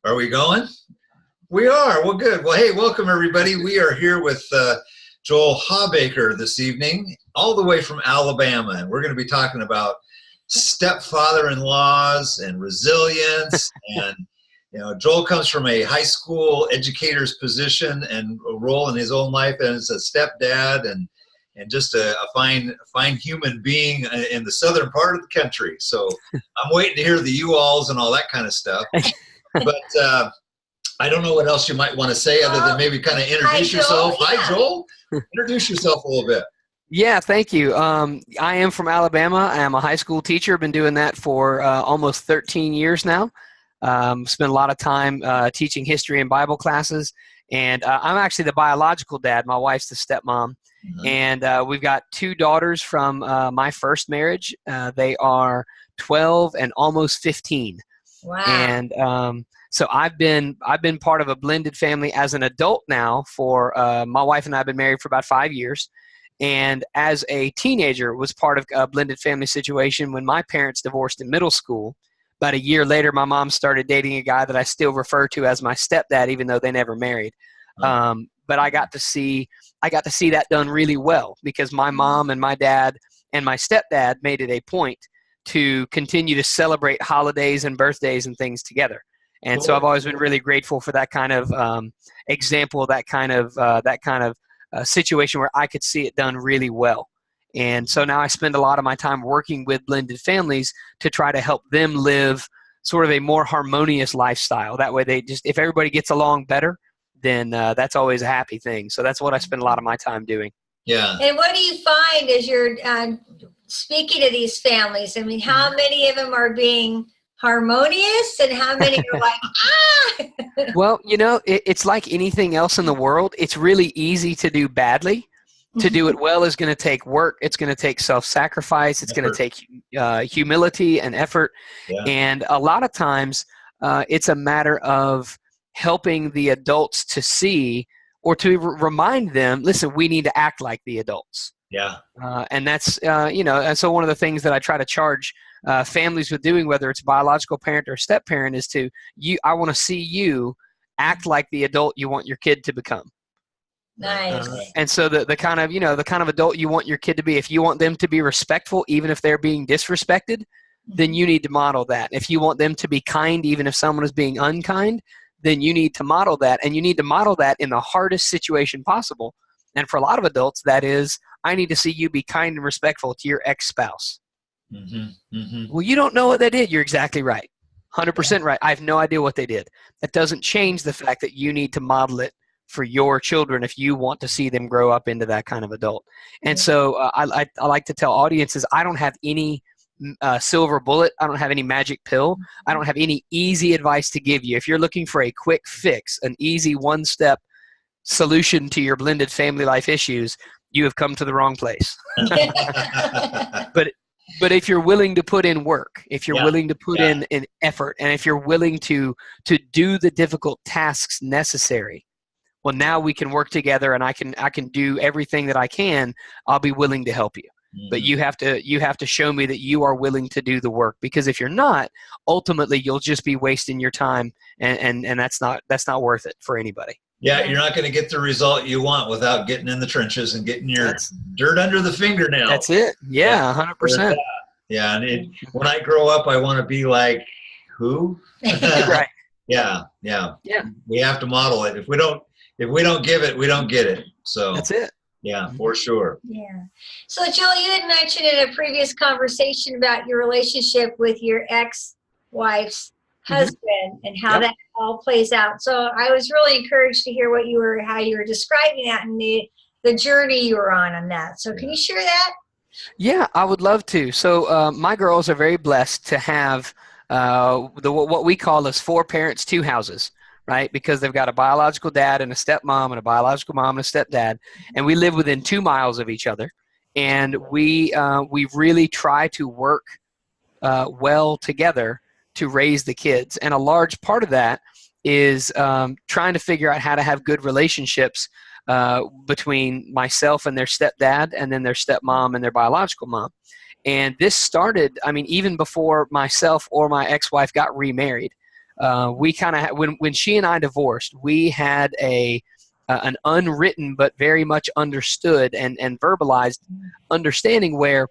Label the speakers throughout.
Speaker 1: Are we going? We are. Well, good. Well, hey, welcome everybody. We are here with Joel Hawbaker this evening, all the way from Alabama, and we're going to be talking about stepfather-in-laws and resilience. And Joel comes from a high school educator's position and a role in his own life as a stepdad, and just a fine human being in the southern part of the country. So I'm waiting to hear the you-alls and all that kind of stuff. But I don't know what else you might want to say other than maybe kind of introduce yourself.
Speaker 2: Yeah.
Speaker 1: Hi, Joel. Introduce yourself a little bit.
Speaker 2: Yeah, thank you. I am from Alabama. I am a high school teacher. I've been doing that for almost 13 years now. Spent a lot of time teaching history and Bible classes. And I'm actually the biological dad. My wife's the stepmom. Mm-hmm. And we've got two daughters from my first marriage. They are 12 and almost 15.
Speaker 3: Wow.
Speaker 2: And so I've been part of a blended family as an adult now for my wife and I have been married for about 5 years. And as a teenager was part of a blended family situation when my parents divorced in middle school. About a year later, my mom started dating a guy that I still refer to as my stepdad, even though they never married. But I got to see that done really well because my mom and my dad and my stepdad made it a point to continue to celebrate holidays and birthdays and things together. And so I've always been really grateful for that kind of example, that kind of situation where I could see it done really well. And so now I spend a lot of my time working with blended families to try to help them live sort of a more harmonious lifestyle. That way if everybody gets along better, then that's always a happy thing. So that's what I spend a lot of my time doing.
Speaker 1: Yeah.
Speaker 3: And what do you find as you're speaking to these families? I mean, how many of them are being harmonious and how many are like, ah?
Speaker 2: Well, it's like anything else in the world. It's really easy to do badly. To do it well is going to take work. It's going to take self-sacrifice. It's going to take humility and effort. Yeah. And a lot of times it's a matter of helping the adults to see or to remind them, listen, we need to act like the adults.
Speaker 1: Yeah.
Speaker 2: And that's, and so one of the things that I try to charge families with doing, whether it's a biological parent or a step parent, is I want to see you act like the adult you want your kid to become.
Speaker 3: Nice.
Speaker 2: And so the kind of adult you want your kid to be, if you want them to be respectful, even if they're being disrespected, then you need to model that. If you want them to be kind, even if someone is being unkind, then you need to model that. And you need to model that in the hardest situation possible. And for a lot of adults, that is, I need to see you be kind and respectful to your ex-spouse. Mm-hmm. Mm-hmm. Well, you don't know what they did. You're exactly right. 100% right. I have no idea what they did. That doesn't change the fact that you need to model it for your children if you want to see them grow up into that kind of adult. And so I like to tell audiences, I don't have any silver bullet. I don't have any magic pill. I don't have any easy advice to give you. If you're looking for a quick fix, an easy one-step solution to your blended family life issues, you have come to the wrong place. But if you're willing to put in work, if you're willing to put in effort, and if you're willing to do the difficult tasks necessary, well, now we can work together, and I can do everything that I can. I'll be willing to help you. Mm-hmm. But you have to show me that you are willing to do the work, because if you're not, ultimately you'll just be wasting your time, and that's not worth it for anybody.
Speaker 1: Yeah, you're not going to get the result you want without getting in the trenches and getting your dirt under the fingernail.
Speaker 2: That's it. Yeah, 100%.
Speaker 1: Yeah, and when I grow up, I want to be like who?
Speaker 2: Right.
Speaker 1: Yeah. We have to model it. If we don't give it, we don't get it. So
Speaker 2: that's it.
Speaker 1: Yeah, for sure.
Speaker 3: Yeah. So Joel, you had mentioned in a previous conversation about your relationship with your ex-wife's husband and how that all plays out. So I was really encouraged to hear how you were describing that and the journey you were on that. So can you share that?
Speaker 2: Yeah, I would love to. So my girls are very blessed to have what we call as 4 parents, 2 houses, right? Because they've got a biological dad and a stepmom and a biological mom and a stepdad, and we live within 2 miles of each other. And we really try to work well together to raise the kids. And a large part of that is trying to figure out how to have good relationships between myself and their stepdad, and then their stepmom and their biological mom. And this started, even before myself or my ex-wife got remarried. we kind of when she and I divorced, we had an unwritten but very much understood and verbalized understanding where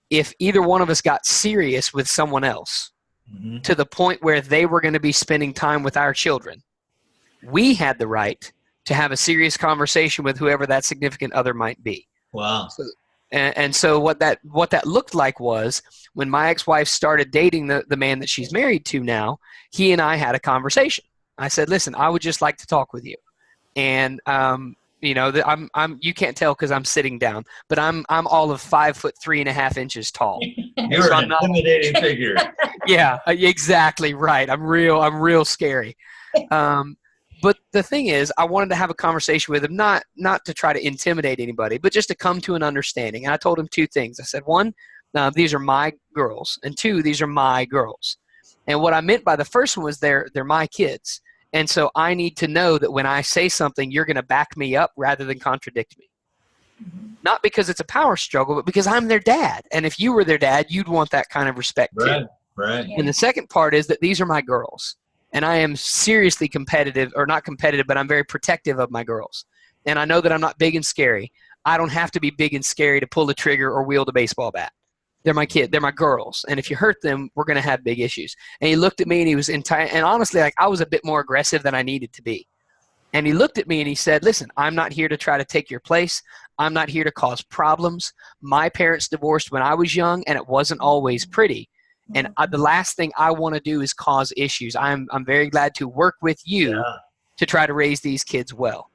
Speaker 2: if either one of us got serious with someone else to the point where they were going to be spending time with our children, we had the right to have a serious conversation with whoever that significant other might be.
Speaker 1: Wow.
Speaker 2: And so what that looked like was when my ex-wife started dating the man that she's married to now, he and I had a conversation. I said, listen, I would just like to talk with you. And, you know, you can't tell because I'm sitting down, but I'm all of 5'3.5" tall.
Speaker 1: You're
Speaker 2: so
Speaker 1: an intimidating figure.
Speaker 2: Yeah, exactly right. I'm real scary. But the thing is, I wanted to have a conversation with him, not to try to intimidate anybody, but just to come to an understanding. And I told him two things. I said, one, these are my girls, and two, these are my girls. And what I meant by the first one was they're my kids. And so I need to know that when I say something, you're going to back me up rather than contradict me. Not because it's a power struggle, but because I'm their dad. And if you were their dad, you'd want that kind of respect too.
Speaker 1: Right.
Speaker 2: And the second part is that these are my girls. And I am seriously competitive, or not competitive, but I'm very protective of my girls. And I know that I'm not big and scary. I don't have to be big and scary to pull the trigger or wield a baseball bat. They're my kid. They're my girls. And if you hurt them, we're going to have big issues. And he looked at me and he was and honestly, like I was a bit more aggressive than I needed to be. And he looked at me and he said, listen, I'm not here to try to take your place. I'm not here to cause problems. My parents divorced when I was young, and it wasn't always pretty. And the last thing I want to do is cause issues. I'm very glad to work with you to try to raise these kids well.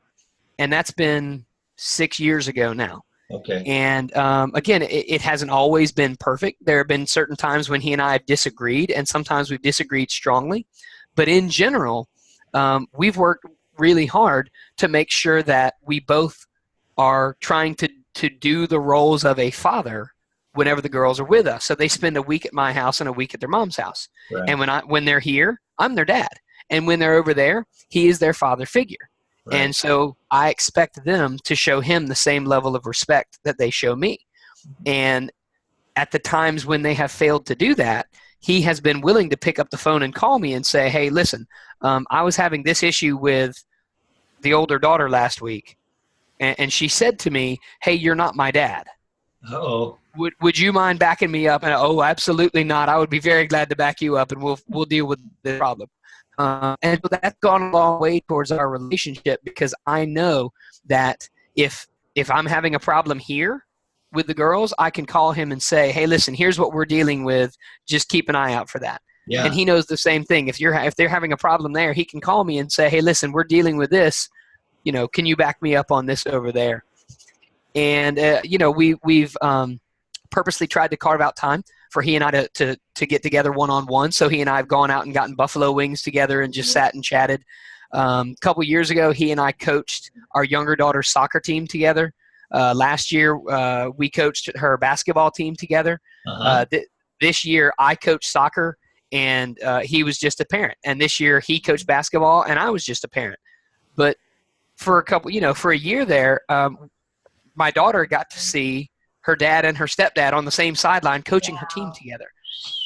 Speaker 2: And that's been 6 years ago now.
Speaker 1: Okay.
Speaker 2: And again, it hasn't always been perfect. There have been certain times when he and I have disagreed, and sometimes we've disagreed strongly. But in general, we've worked really hard to make sure that we both are trying to do the roles of a father whenever the girls are with us. So they spend a week at my house and a week at their mom's house. Right. And when they're here, I'm their dad. And when they're over there, he is their father figure. Right. And so I expect them to show him the same level of respect that they show me. And at the times when they have failed to do that, he has been willing to pick up the phone and call me and say, hey, listen, I was having this issue with the older daughter last week. And she said to me, hey, you're not my dad.
Speaker 1: Uh-oh.
Speaker 2: Would you mind backing me up? And oh, absolutely not. I would be very glad to back you up, and we'll deal with the problem. And so that's gone a long way towards our relationship, because I know that if I'm having a problem here with the girls, I can call him and say, hey, listen, here's what we're dealing with. Just keep an eye out for that. Yeah. And he knows the same thing. If they're having a problem there, he can call me and say, hey, listen, we're dealing with this. You know, can you back me up on this over there? And you know, we've purposely tried to carve out time for he and I to get together one-on-one. So he and I have gone out and gotten buffalo wings together and just sat and chatted. A couple years ago, he and I coached our younger daughter's soccer team together. Last year, we coached her basketball team together. This year, I coached soccer, and he was just a parent. And this year, he coached basketball, and I was just a parent. But for a year there, my daughter got to see her dad and her stepdad on the same sideline coaching her team together.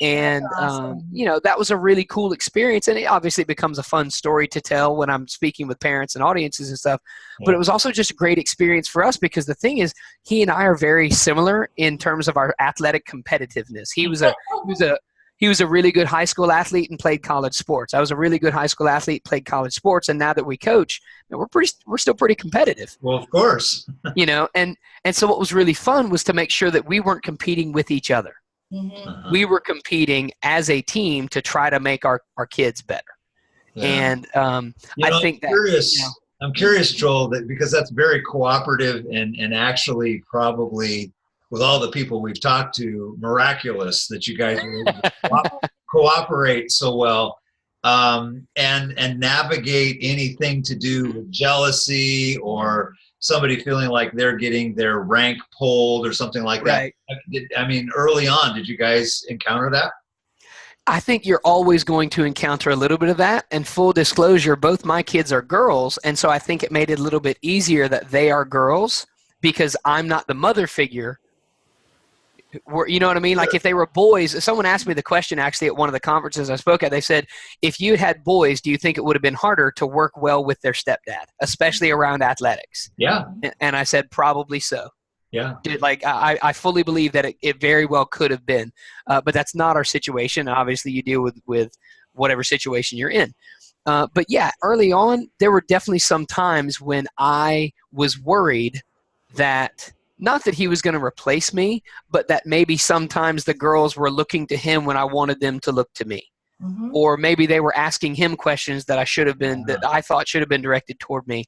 Speaker 2: And, awesome. You know, that was a really cool experience. And it obviously becomes a fun story to tell when I'm speaking with parents and audiences and stuff. Yeah. But it was also just a great experience for us, because the thing is, he and I are very similar in terms of our athletic competitiveness. He was a really good high school athlete and played college sports. I was a really good high school athlete, played college sports, and now that we coach, we're still pretty competitive.
Speaker 1: Well, of course.
Speaker 2: You know, and so what was really fun was to make sure that we weren't competing with each other. Mm-hmm. We were competing as a team to try to make our kids better. Yeah. And I think
Speaker 1: I'm curious, Joel, that because that's very cooperative and actually probably, with all the people we've talked to, miraculous that you guys are able to cooperate so well and navigate anything to do with jealousy or somebody feeling like they're getting their rank pulled or something like that. Right. I mean, early on, did you guys encounter that?
Speaker 2: I think you're always going to encounter a little bit of that. And full disclosure, both my kids are girls, and so I think it made it a little bit easier that they are girls, because I'm not the mother figure. You know what I mean? Like if they were boys, someone asked me the question actually at one of the conferences I spoke at. They said, if you had boys, do you think it would have been harder to work well with their stepdad, especially around athletics?
Speaker 1: Yeah.
Speaker 2: And I said, probably so.
Speaker 1: Yeah.
Speaker 2: Dude, like I fully believe that it very well could have been, but that's not our situation. Obviously, you deal with whatever situation you're in. But yeah, early on, there were definitely some times when I was worried that not that he was going to replace me, but that maybe sometimes the girls were looking to him when I wanted them to look to me. Mm-hmm. Or maybe they were asking him questions that that I thought should have been directed toward me.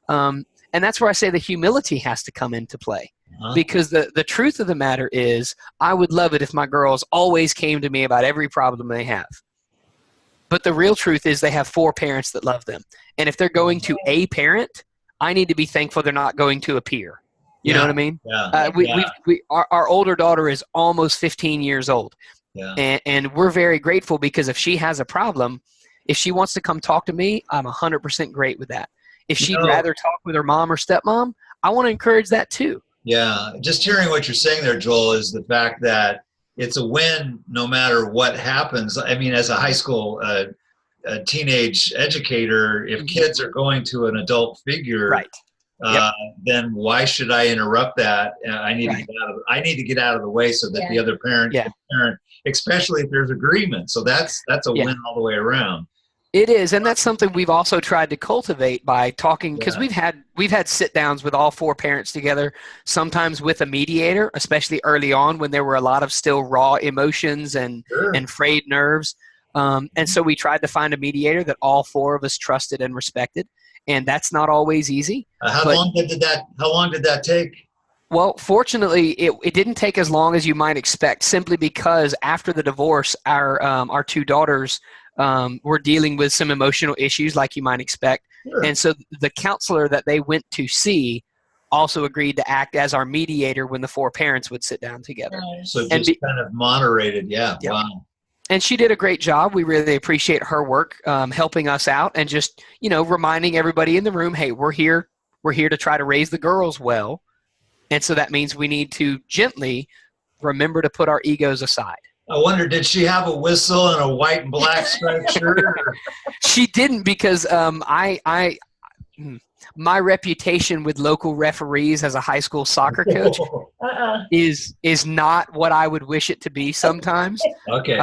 Speaker 2: And that's where I say the humility has to come into play. Uh-huh. Because the truth of the matter is, I would love it if my girls always came to me about every problem they have. But the real truth is they have 4 parents that love them. And if they're going to a parent, I need to be thankful they're not going to a peer. You know what I mean? Yeah. Our older daughter is almost 15 years old. Yeah. And we're very grateful because if she has a problem, if she wants to come talk to me, I'm 100% great with that. If she'd rather talk with her mom or stepmom, I want to encourage that too. Yeah.
Speaker 1: Just hearing what you're saying there, Joel, is the fact that it's a win no matter what happens. I mean, as a high school teenage educator, if kids are going to an adult figure, right. Then why should I interrupt that? I need to get out of the way so that the other parent can parent, especially if there's agreement. So that's a win all the way around.
Speaker 2: It is, and that's something we've also tried to cultivate by talking, because we've had sit downs with all 4 parents together, sometimes with a mediator, especially early on when there were a lot of still raw emotions and frayed nerves. And so we tried to find a mediator that all 4 of us trusted and respected. And that's not always easy.
Speaker 1: How long did that take?
Speaker 2: Well, fortunately, it didn't take as long as you might expect, simply because after the divorce, our 2 daughters were dealing with some emotional issues like you might expect. Sure. And so the counselor that they went to see also agreed to act as our mediator when the 4 parents would sit down together.
Speaker 1: So just kind of moderated. Yeah. Wow.
Speaker 2: And she did a great job. We really appreciate her work helping us out and just, reminding everybody in the room, hey, we're here to try to raise the girls well. And so that means we need to gently remember to put our egos aside.
Speaker 1: I wonder, did she have a whistle and a white and black striped shirt?
Speaker 2: She didn't, because my reputation with local referees as a high school soccer coach is not what I would wish it to be sometimes.
Speaker 1: Okay.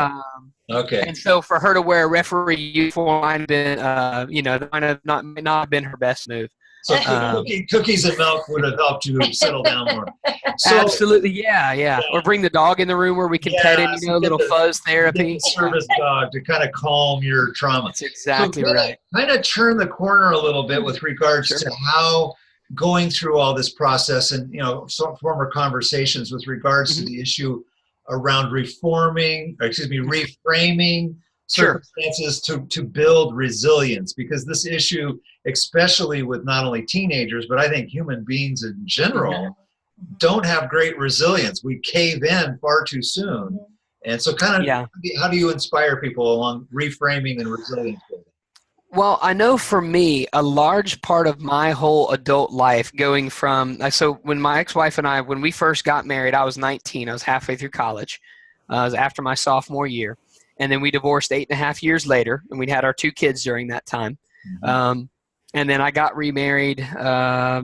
Speaker 1: Okay.
Speaker 2: And so for her to wear a referee uniform might have been, might have not been her best move.
Speaker 1: So cookies and milk would have helped you settle down more. So,
Speaker 2: absolutely, yeah. Or bring the dog in the room where we can pet him, a little fuzz therapy.
Speaker 1: Service dog to kind of calm your trauma.
Speaker 2: That's exactly right.
Speaker 1: Kind of turn the corner a little bit with regards to how going through all this process and, some former conversations with regards to the issue around reframing circumstances to build resilience, because this issue, especially with not only teenagers, but I think human beings in general, don't have great resilience. We cave in far too soon. And so how do you inspire people along reframing and resilience building?
Speaker 2: Well, I know for me, a large part of my whole adult life going from, so when my ex-wife and I, when we first got married, I was 19. I was halfway through college. It was after my sophomore year. And then we divorced 8.5 years later, and we'd had our 2 kids during that time. And then I got remarried.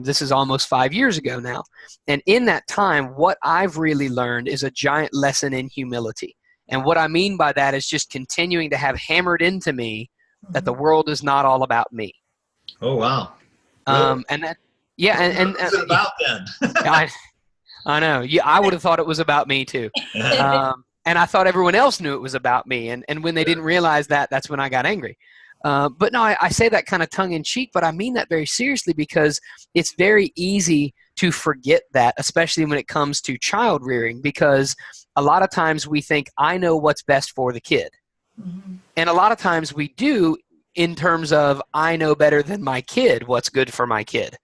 Speaker 2: This is almost 5 years ago now. And in that time, what I've really learned is a giant lesson in humility. And what I mean by that is just continuing to have hammered into me that the world is not all about me.
Speaker 1: Oh, wow.
Speaker 2: And that, and
Speaker 1: what's it about then?
Speaker 2: I know. Yeah, I would have thought it was about me too. And I thought everyone else knew it was about me. And when they didn't realize that, that's when I got angry. But no, I say that kind of tongue in cheek, but I mean that very seriously, because it's very easy to forget that, especially when it comes to child rearing, because a lot of times we think, I know what's best for the kid. And a lot of times we do, in terms of, I know better than my kid what's good for my kid.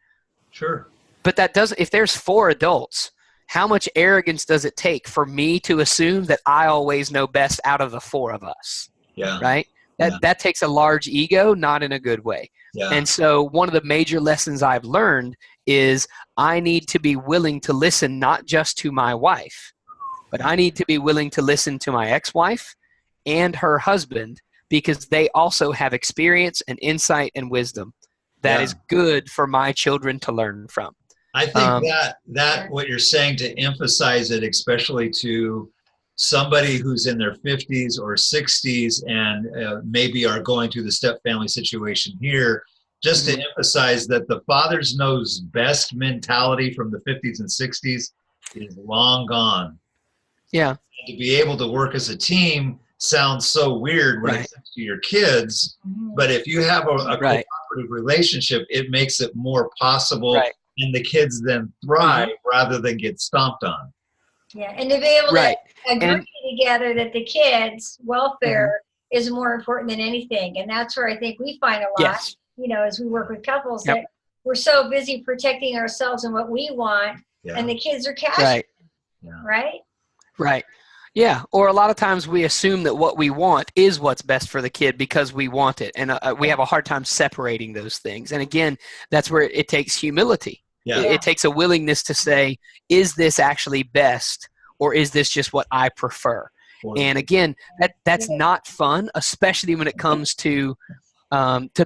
Speaker 1: Sure.
Speaker 2: But that doesn't, if there's 4 adults, how much arrogance does it take for me to assume that I always know best out of the 4 of us?
Speaker 1: Yeah.
Speaker 2: Right? That takes a large ego, not in a good way. Yeah. And so one of the major lessons I've learned is I need to be willing to listen not just to my wife, But I need to be willing to listen to my ex-wife and her husband because they also have experience and insight and wisdom that is good for my children to learn from.
Speaker 1: I think that what you're saying, to emphasize it, especially to somebody who's in their 50s or 60s and maybe are going through the step family situation here, just to emphasize that the father's knows best mentality from the 50s and 60s is long gone.
Speaker 2: Yeah.
Speaker 1: And to be able to work as a team sounds so weird when it comes to your kids, but if you have a cooperative relationship, it makes it more possible, and the kids then thrive rather than get stomped on.
Speaker 3: Yeah, and to be able to agree together that the kids' welfare is more important than anything, and that's where I think we find a lot, you know, as we work with couples, that we're so busy protecting ourselves and what we want, and the kids are casual, right?
Speaker 2: Yeah, or a lot of times we assume that what we want is what's best for the kid because we want it, and we have a hard time separating those things. And again, that's where it takes humility. It takes a willingness to say, is this actually best, or is this just what I prefer? And again, that's not fun, especially when it comes to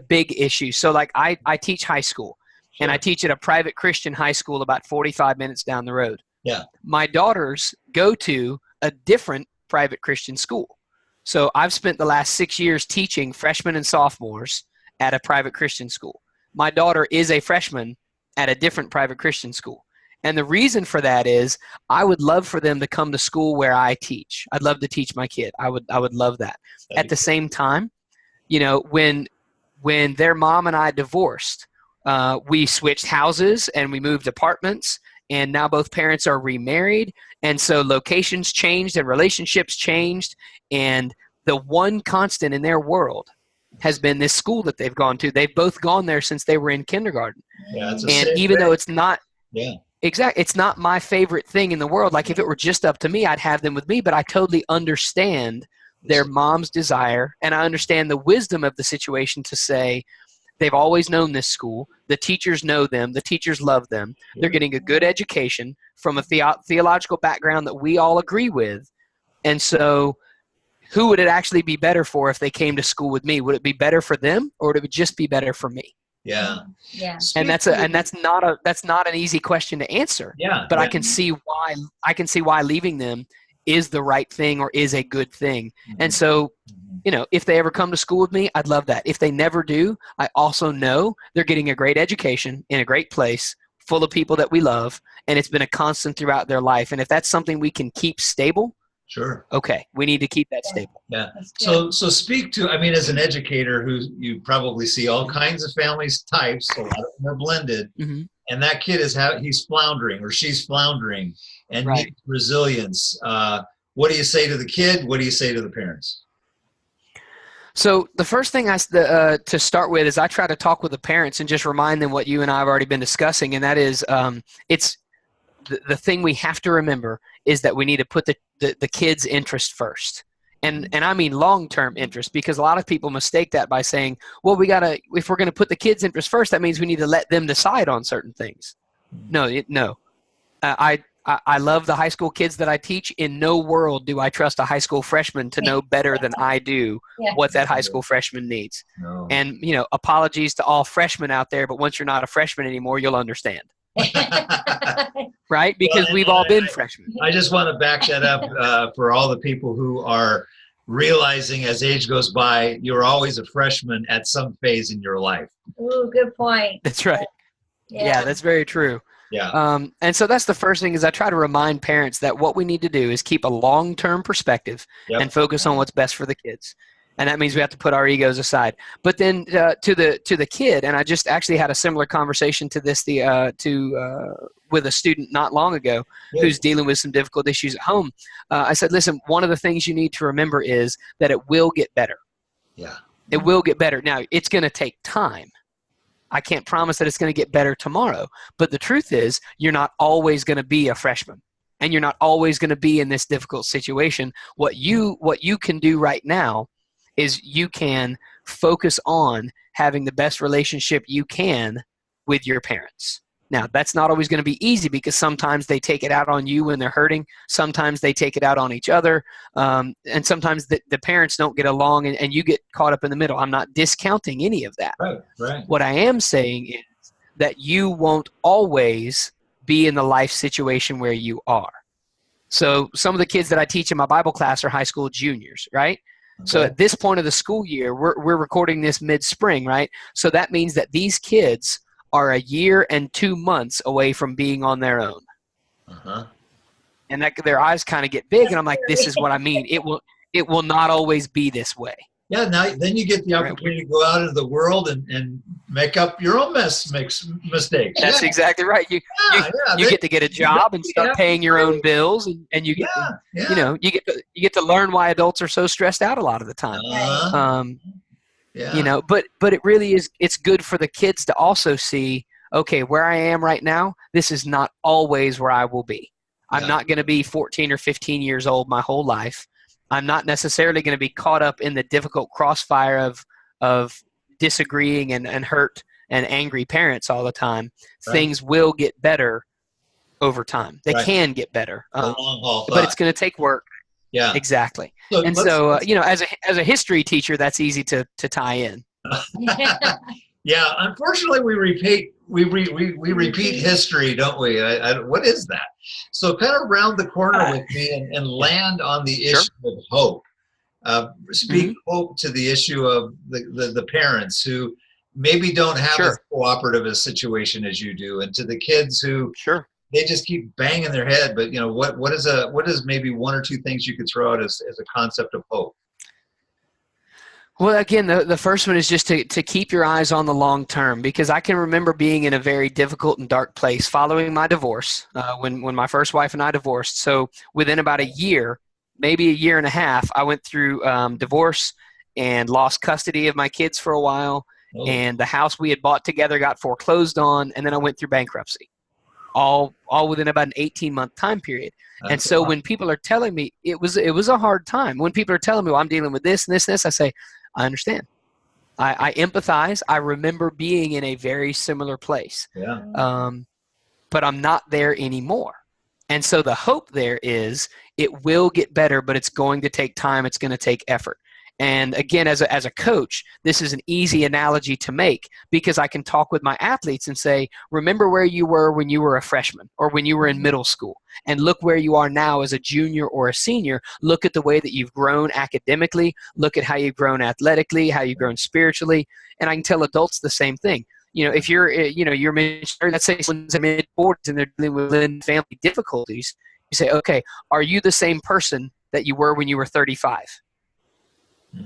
Speaker 2: big issues. So like I teach high school, and I teach at a private Christian high school about 45 minutes down the road. My daughters go to a different private Christian school. So I've spent the last 6 years teaching freshmen and sophomores at a private Christian school. My daughter is a freshman at a different private Christian school. And the reason for that is I would love for them to come to school where I teach. I'd love to teach my kid. I would love that. At the same time, you know, when their mom and I divorced, we switched houses and we moved apartments, and now both parents are remarried. And so locations changed and relationships changed. And the one constant in their world has been this school that they've gone to. They've both gone there since they were in kindergarten. And even though it's not it's not my favorite thing in the world. Like if it were just up to me, I'd have them with me, but I totally understand their mom's desire. And I understand the wisdom of the situation to say, they've always known this school. The teachers know them. The teachers love them. They're getting a good education from a theological background that we all agree with. And so who would it actually be better for if they came to school with me? Would it be better for them, or would it just be better for me? And that's not an easy question to answer. But I can see why leaving them is the right thing or is a good thing. And so, you know, if they ever come to school with me, I'd love that. If they never do, I also know they're getting a great education in a great place full of people that we love, and it's been a constant throughout their life. And if that's something we can keep stable, okay, we need to keep that stable.
Speaker 1: So speak to, I mean, as an educator who you probably see all kinds of families types, a lot of them are blended, and that kid he's floundering or she's floundering and needs resilience. What do you say to the kid? What do you say to the parents?
Speaker 2: So the first thing to start with is I try to talk with the parents and just remind them what you and I have already been discussing, and that is it's the thing we have to remember is that we need to put the kids' interest first. And I mean long-term interest, because a lot of people mistake that by saying, well, if we're going to put the kids' interest first, that means we need to let them decide on certain things. No. I love the high school kids that I teach. In no world do I trust a high school freshman to know better than I do what that high school freshman needs. And, you know, apologies to all freshmen out there, but once you're not a freshman anymore, you'll understand. Right? Because we've all been freshmen.
Speaker 1: I just want to back that up for all the people who are realizing as age goes by, you're always a freshman at some phase in your life.
Speaker 3: Ooh, good point.
Speaker 2: That's right. Yeah, that's very true. And so that's the first thing is I try to remind parents that what we need to do is keep a long-term perspective and focus on what's best for the kids. And that means we have to put our egos aside. But then to the kid, and I just actually had a similar conversation to this with a student not long ago who's dealing with some difficult issues at home. I said, listen, one of the things you need to remember is that it will get better. It will get better. Now, it's going to take time. I can't promise that it's going to get better tomorrow. But the truth is, you're not always going to be a freshman. And you're not always going to be in this difficult situation. What you can do right now is you can focus on having the best relationship you can with your parents. Now, that's not always going to be easy because sometimes they take it out on you when they're hurting. Sometimes they take it out on each other. And sometimes the parents don't get along and you get caught up in the middle. I'm not discounting any of that.
Speaker 1: Right, right.
Speaker 2: What I am saying is that you won't always be in the life situation where you are. So some of the kids that I teach in my Bible class are high school juniors, right? Okay. So at this point of the school year, we're recording this mid-spring, right? So that means that these kids are a year and 2 months away from being on their own.
Speaker 1: Uh-huh.
Speaker 2: And their eyes kind of get big, and I'm like, this is what I mean. It will not always be this way.
Speaker 1: Yeah, now then you get the opportunity to go out into the world and make up your own mistakes.
Speaker 2: That's exactly right. You get to get a job and start paying your own bills, and you get you get to learn why adults are so stressed out a lot of the time.
Speaker 1: Yeah.
Speaker 2: But it really is, it's good for the kids to also see, okay, where I am right now, this is not always where I will be. I'm not going to be 14 or 15 years old my whole life. I'm not necessarily going to be caught up in the difficult crossfire of disagreeing and hurt and angry parents all the time. Right. Things will get better over time. They can get better. But it's going to take work.
Speaker 1: Yeah,
Speaker 2: exactly. So as a history teacher, that's easy to tie in.
Speaker 1: Yeah, unfortunately, we repeat history, don't we? What is that? So kind of round the corner with me and land on the issue of hope. Speak hope to the issue of the parents who maybe don't have as cooperative a situation as you do, and to the kids who they just keep banging their head. But what is maybe one or two things you could throw out as a concept of hope?
Speaker 2: Well, again, the first one is just to keep your eyes on the long term, because I can remember being in a very difficult and dark place following my divorce, when my first wife and I divorced. So within about a year, maybe a year and a half, I went through divorce and lost custody of my kids for a while. Oh. And the house we had bought together got foreclosed on, and then I went through bankruptcy. All within about an 18-month time period. And so when people are telling me it was a hard time, when people are telling me, well, I'm dealing with this and this and this, I say, I understand. I empathize. I remember being in a very similar place. Yeah. But I'm not there anymore. And so the hope there is it will get better, but it's going to take time. It's going to take effort. And again, as a coach, this is an easy analogy to make, because I can talk with my athletes and say, remember where you were when you were a freshman or when you were in middle school, and look where you are now as a junior or a senior. Look at the way that you've grown academically. Look at how you've grown athletically, how you've grown spiritually. And I can tell adults the same thing. If you're, let's say someone's in mid-40s and they're dealing with family difficulties, you say, okay, are you the same person that you were when you were 35?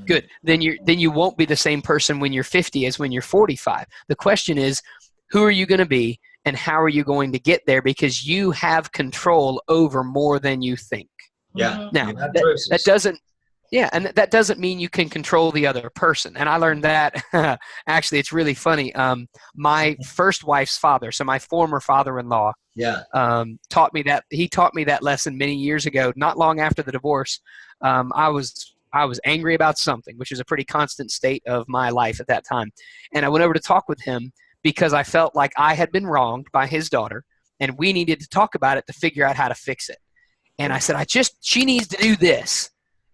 Speaker 2: Good. Then you won't be the same person when you're 50 as when you're 45. The question is, who are you going to be and how are you going to get there? Because you have control over more than you think.
Speaker 1: Yeah.
Speaker 2: Now, that doesn't mean you can control the other person. And I learned that, actually, it's really funny. My first wife's father, so my former father-in-law, taught me that. He taught me that lesson many years ago, not long after the divorce. I was angry about something, which is a pretty constant state of my life at that time. And I went over to talk with him because I felt like I had been wronged by his daughter, and we needed to talk about it to figure out how to fix it. And I said, she needs to do this.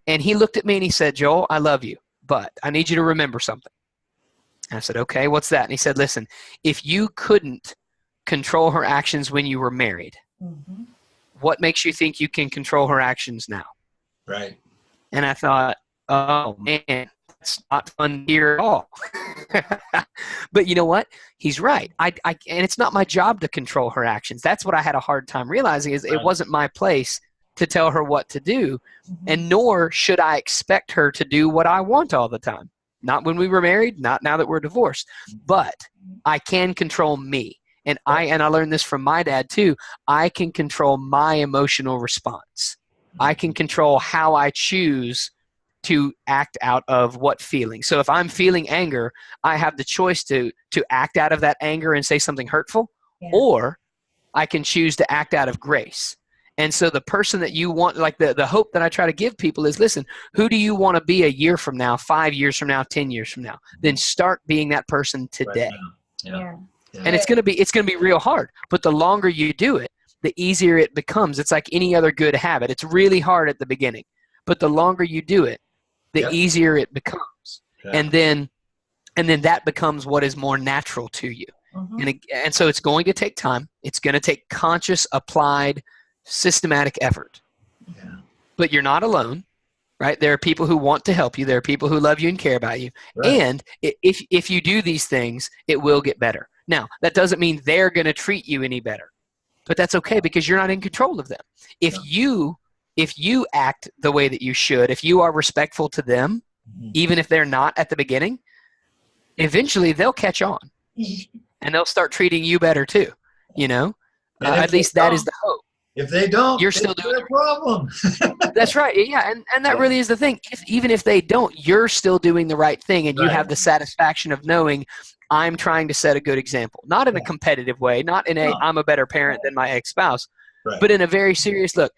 Speaker 2: And he looked at me and he said, Joel, I love you, but I need you to remember something. And I said, okay, what's that? And he said, listen, if you couldn't control her actions when you were married, what makes you think you can control her actions now?
Speaker 1: Right.
Speaker 2: And I thought, oh, man, that's not fun here at all. But you know what? He's right. And it's not my job to control her actions. That's what I had a hard time realizing, is it wasn't my place to tell her what to do, and nor should I expect her to do what I want all the time. Not when we were married, not now that we're divorced. But I can control me. And I learned this from my dad too. I can control my emotional response. I can control how I choose to act out of what feeling. So if I'm feeling anger, I have the choice to act out of that anger and say something hurtful, or I can choose to act out of grace. And so the person that you want, like the hope that I try to give people is, listen, who do you want to be a year from now, 5 years from now, 10 years from now? Then start being that person today.
Speaker 1: Right now. Yeah.
Speaker 2: And it's going to be real hard. But the longer you do it, the easier it becomes. It's like any other good habit. It's really hard at the beginning, but the longer you do it, the easier it becomes. Yeah. And then that becomes what is more natural to you. And so it's going to take time. It's going to take conscious, applied, systematic effort. Yeah. But you're not alone, right? There are people who want to help you. There are people who love you and care about you. Right. And if you do these things, it will get better. Now, that doesn't mean they're going to treat you any better, but that's okay because you're not in control of them. If you act the way that you should, if you are respectful to them, even if they're not at the beginning, eventually they'll catch on and they'll start treating you better too. At least that is the hope.
Speaker 1: If they don't,
Speaker 2: you're still doing
Speaker 1: a problem.
Speaker 2: That's right. Yeah. And that really is the thing. Even if they don't, you're still doing the right thing. And you have the satisfaction of knowing I'm trying to set a good example, not in a competitive way, not in I'm a better parent than my ex-spouse, but in a very serious look.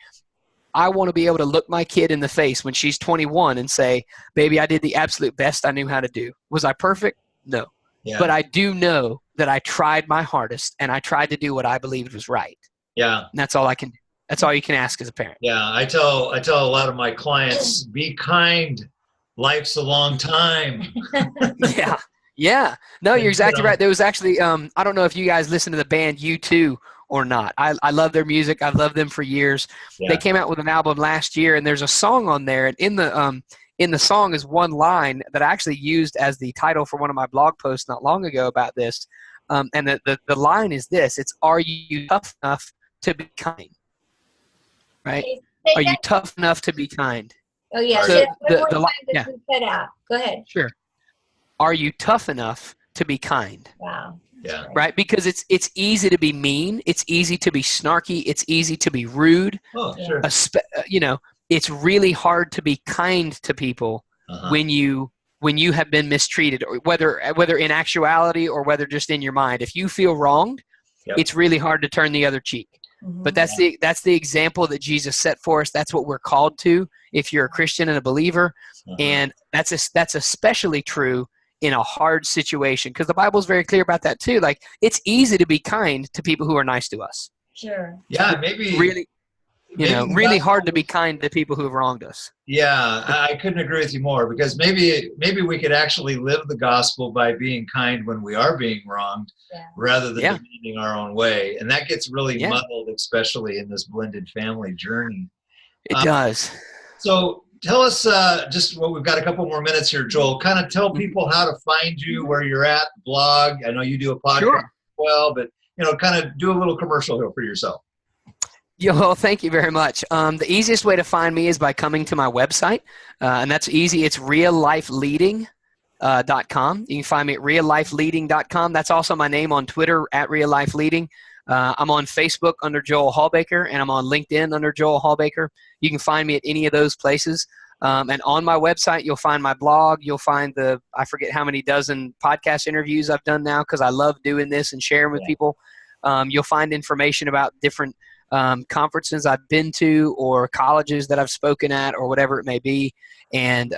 Speaker 2: I want to be able to look my kid in the face when she's 21 and say, baby, I did the absolute best I knew how to do. Was I perfect? No. Yeah. But I do know that I tried my hardest and I tried to do what I believed was right. Yeah. And that's all I can do. That's all you can ask as a parent.
Speaker 1: Yeah. I tell a lot of my clients, be kind. Life's a long time.
Speaker 2: Yeah. Yeah. No, you're exactly right. There was actually, I don't know if you guys listen to the band U2 or not. I love their music. I've loved them for years. Yeah. They came out with an album last year and there's a song on there. And in the song is one line that I actually used as the title for one of my blog posts not long ago about this. And the line is this. It's, are you tough enough to be kind? Right? Are you tough enough to be kind?
Speaker 3: Oh, yeah.
Speaker 2: So
Speaker 3: Cut out. Go ahead.
Speaker 2: Sure. Are you tough enough to be kind?
Speaker 3: Wow.
Speaker 1: Yeah.
Speaker 2: Right? Because it's easy to be mean. It's easy to be snarky. It's easy to be rude.
Speaker 1: Oh, sure.
Speaker 2: It's really hard to be kind to people when you have been mistreated, or whether in actuality or whether just in your mind. If you feel wronged, it's really hard to turn the other cheek. But that's the example that Jesus set for us. That's what we're called to if you're a Christian and a believer. And that's especially true in a hard situation, because the Bible is very clear about that too. Like, it's easy to be kind to people who are nice to us.
Speaker 3: Sure.
Speaker 1: Yeah, maybe
Speaker 2: really hard to be kind to people who have wronged us.
Speaker 1: Yeah, I couldn't agree with you more, because maybe we could actually live the gospel by being kind when we are being wronged, rather than demanding our own way. And that gets really muddled, especially in this blended family journey.
Speaker 2: It does.
Speaker 1: So tell us, we've got a couple more minutes here, Joel. Kind of tell people how to find you, where you're at, blog. I know you do a podcast as well, but kind of do a little commercial here for yourself.
Speaker 2: Well, thank you very much. The easiest way to find me is by coming to my website, and that's easy. It's reallifeleading.com. You can find me at reallifeleading.com. That's also my name on Twitter, at reallifeleading. I'm on Facebook under Joel Hawbaker, and I'm on LinkedIn under Joel Hawbaker. You can find me at any of those places. And on my website, you'll find my blog. You'll find I forget how many dozen podcast interviews I've done now, because I love doing this and sharing with people. You'll find information about different conferences I've been to, or colleges that I've spoken at, or whatever it may be. And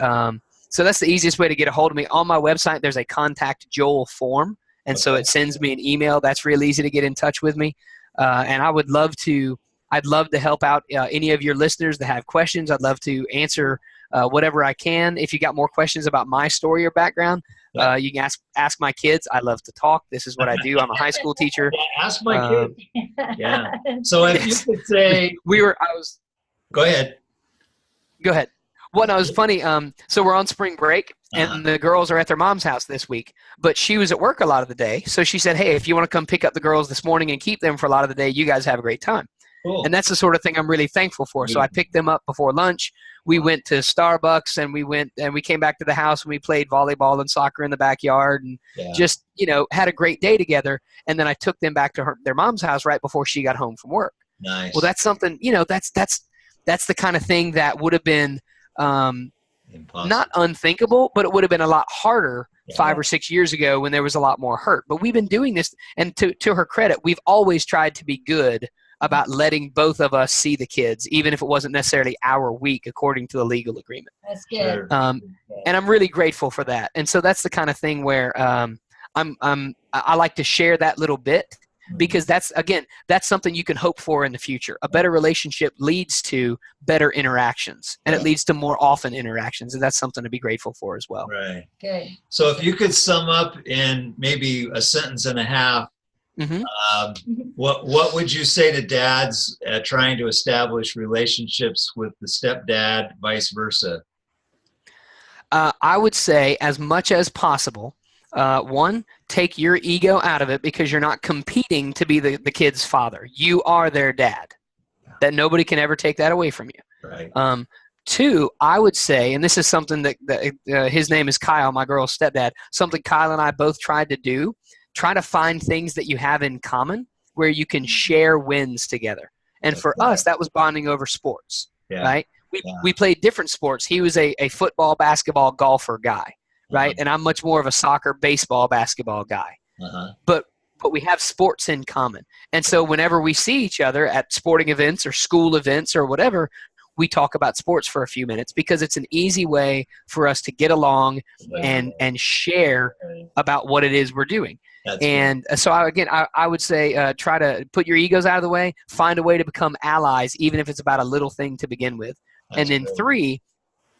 Speaker 2: so that's the easiest way to get a hold of me. On my website, there's a Contact Joel form. And so it sends me an email. That's real easy to get in touch with me. And I'd love to help out any of your listeners that have questions. I'd love to answer whatever I can. If you got more questions about my story or background, you can ask my kids. I love to talk. This is what I do. I'm a high school teacher.
Speaker 1: Ask my kids. Yeah. So if you could say, go ahead.
Speaker 2: Go ahead. Well, no, it was funny. So we're on spring break, and the girls are at their mom's house this week. But she was at work a lot of the day. So she said, hey, if you want to come pick up the girls this morning and keep them for a lot of the day, you guys have a great time. Cool. And that's the sort of thing I'm really thankful for. So I picked them up before lunch. We went to Starbucks, and we came back to the house, and we played volleyball and soccer in the backyard, and just, had a great day together. And then I took them back to their mom's house right before she got home from work.
Speaker 1: Nice.
Speaker 2: Well, that's something, that's the kind of thing that would have been not unthinkable, but it would have been a lot harder 5 or 6 years ago when there was a lot more hurt. But we've been doing this, and to her credit, we've always tried to be good about letting both of us see the kids, even if it wasn't necessarily our week according to the legal agreement.
Speaker 3: That's good.
Speaker 2: And I'm really grateful for that. And so that's the kind of thing where I'm I like to share that little bit, because that's something you can hope for in the future. A better relationship leads to better interactions, and it leads to more often interactions, and that's something to be grateful for as well.
Speaker 1: Right.
Speaker 3: Good.
Speaker 1: So if you could sum up in maybe a sentence and a half, what would you say to dads trying to establish relationships with the stepdad, vice versa?
Speaker 2: I would say, as much as possible, one, take your ego out of it, because you're not competing to be the kid's father. You are their dad. That nobody can ever take that away from you.
Speaker 1: Right.
Speaker 2: Two, I would say, and this is something that his name is Kyle, my girl's stepdad, something Kyle and I both tried to do, try to find things that you have in common where you can share wins together. And for us, that was bonding over sports, right? We played different sports. He was a football, basketball, golfer guy, right? And I'm much more of a soccer, baseball, basketball guy. But we have sports in common. And so whenever we see each other at sporting events or school events or whatever, we talk about sports for a few minutes, because it's an easy way for us to get along and share about what it is we're doing. And so I would say try to put your egos out of the way, find a way to become allies, even if it's about a little thing to begin with. And then three,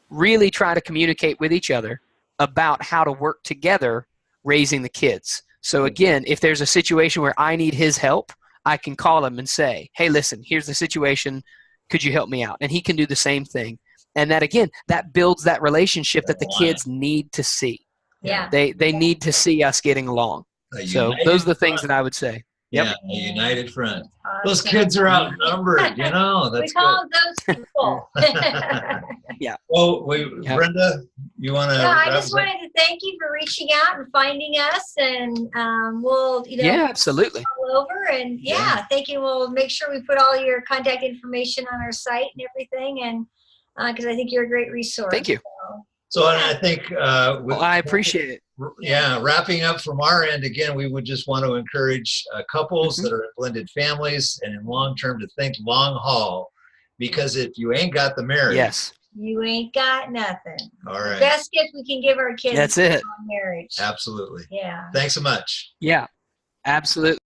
Speaker 2: really try to communicate with each other about how to work together raising the kids. So again, if there's a situation where I need his help, I can call him and say, hey, listen, here's the situation. Could you help me out? And he can do the same thing. And that, again, that builds that relationship that the kids need to see.
Speaker 3: Yeah.
Speaker 2: They need to see us getting along. So those are the things that I would say.
Speaker 1: Yeah, a united front. Those kids are outnumbered, you know. That's
Speaker 3: we call them those people.
Speaker 2: Yeah.
Speaker 1: Well, Brenda, you want to?
Speaker 3: Yeah, I just wanted to thank you for reaching out and finding us, and we'll,
Speaker 2: absolutely,
Speaker 3: all over, and thank you. We'll make sure we put all your contact information on our site and everything, and because I think you're a great resource.
Speaker 2: Thank you.
Speaker 1: So I think
Speaker 2: I appreciate it.
Speaker 1: Yeah, wrapping up from our end, again, we would just want to encourage couples that are in blended families and in long term to think long haul, because if you ain't got the marriage,
Speaker 3: you ain't got nothing.
Speaker 1: All right.
Speaker 3: The best gift we can give our kids
Speaker 2: is
Speaker 3: marriage.
Speaker 1: Absolutely.
Speaker 3: Yeah.
Speaker 1: Thanks so much.
Speaker 2: Yeah, absolutely.